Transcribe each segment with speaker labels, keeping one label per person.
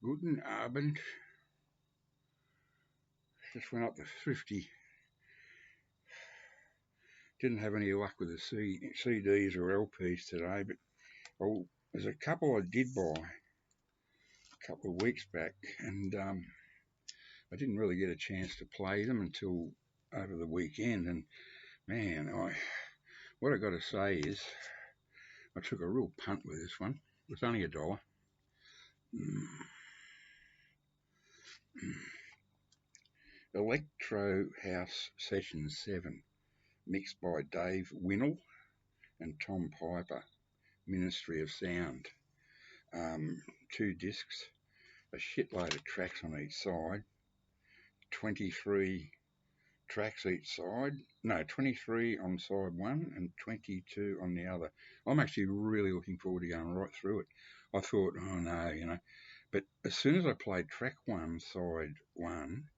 Speaker 1: Guten Abend. Just went up to Thrifty. Didn't have any luck with the CDs or LPs today, but there's a couple I did buy a couple of weeks back, and I didn't really get a chance to play them until over the weekend. And man, what I got to say is I took a real punt with this one. It was only $1. Electro House Session 7, mixed by Dave Winnell and Tom Piper, Ministry of Sound. 2 discs, a shitload of tracks on each side, 23 tracks each side. No, 23 on side one and 22 on the other. I'm actually really looking forward to going right through it. I thought, oh no, but as soon as I played track one, side one,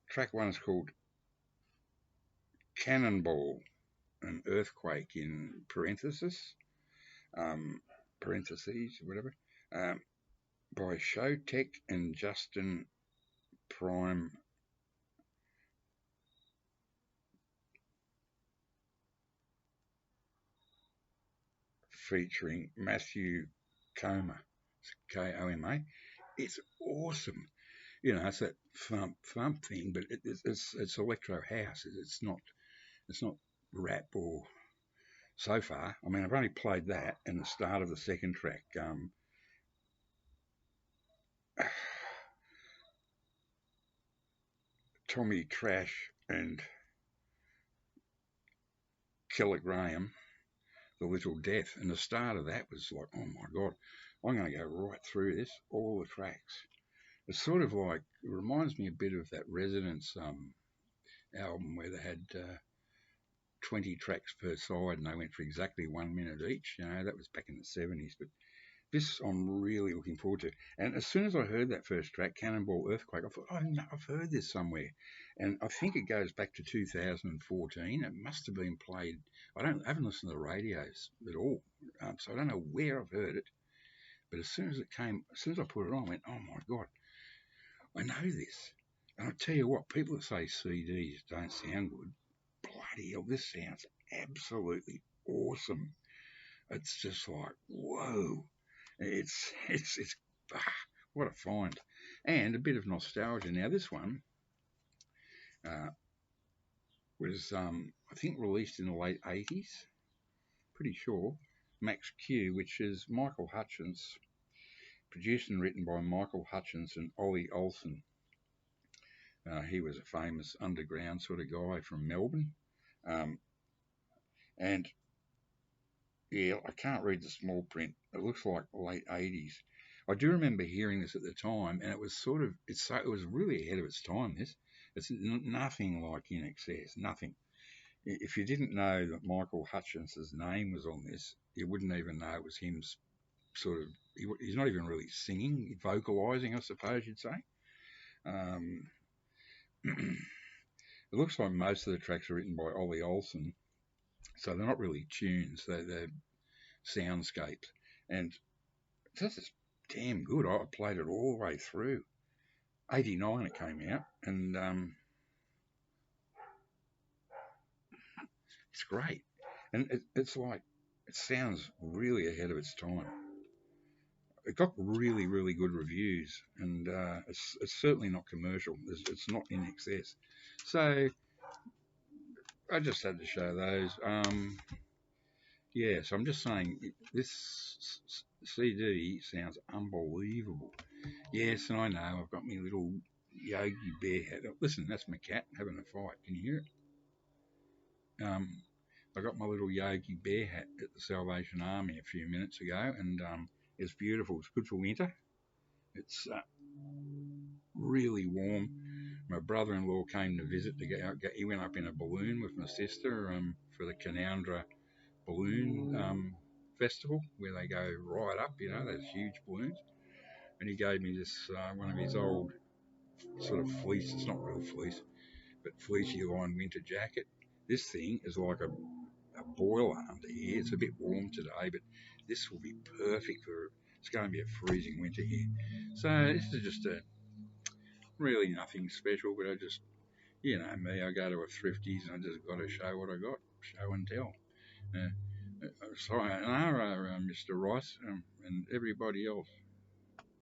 Speaker 1: track one is called Cannonball, an earthquake in parentheses, whatever, by Showtek and Justin Prime, featuring Matthew Koma, Koma. It's awesome. It's that thump thing, but it's electro house. It's not rap or so far. I mean, I've only played that and the start of the second track. Tommy Trash and Keller Graham, The Little Death, and the start of that was like, oh my god, I'm going to go right through this, all the tracks. It's sort of like, it reminds me a bit of that Resonance album where they had 20 tracks per side and they went for exactly 1 minute each. That was back in the 70s. But this I'm really looking forward to. And as soon as I heard that first track, Cannonball Earthquake, I thought, oh no, I've heard this somewhere. And I think it goes back to 2014. It must have been played. I haven't listened to the radios at all, so I don't know where I've heard it. But as soon as I put it on, I went, oh my god, I know this. And I tell you what, people that say CDs don't sound good, bloody hell, this sounds absolutely awesome. It's just like, whoa. It's what a find. And a bit of nostalgia. Now, this one was, I think, released in the late 80s, pretty sure. Max Q, which is Michael Hutchence, produced and written by Michael Hutchence and Ollie Olsen. He was a famous underground sort of guy from Melbourne. And yeah, I can't read the small print. It looks like late 80s. I do remember hearing this at the time, and it was it was really ahead of its time. It's nothing like INXS, nothing. If you didn't know that Michael Hutchence's name was on this, you wouldn't even know it was him. He's not even really singing, vocalising, I suppose you'd say. It looks like most of the tracks are written by Ollie Olsen, so they're not really tunes, they're soundscapes. And it's just damn good. I played it all the way through. 89 it came out, and it's great. And it's like, it sounds really ahead of its time. It got really, really good reviews, and it's certainly not commercial. It's not INXS. So I just had to show those. Yeah, so I'm just saying, this CD sounds unbelievable. Yes, and I know, I've got my little Yogi Bear hat. Listen, that's my cat having a fight. Can you hear it? I got my little Yogi Bear hat at the Salvation Army a few minutes ago, and it's beautiful. It's good for winter. It's really warm. My brother-in-law came to visit to go. He went up in a balloon with my sister for the Canowindra balloon festival, where they go right up, those huge balloons. And he gave me this one of his old sort of fleece. It's not real fleece, but fleecy lined winter jacket. This thing is like a boiler under here. It's a bit warm today, but this will be perfect for. It's going to be a freezing winter here. So this is just a really nothing special, but I just, me, I go to a thrifties and I just got to show what I got, show and tell. Sayonara, Mr. Rice, and everybody else.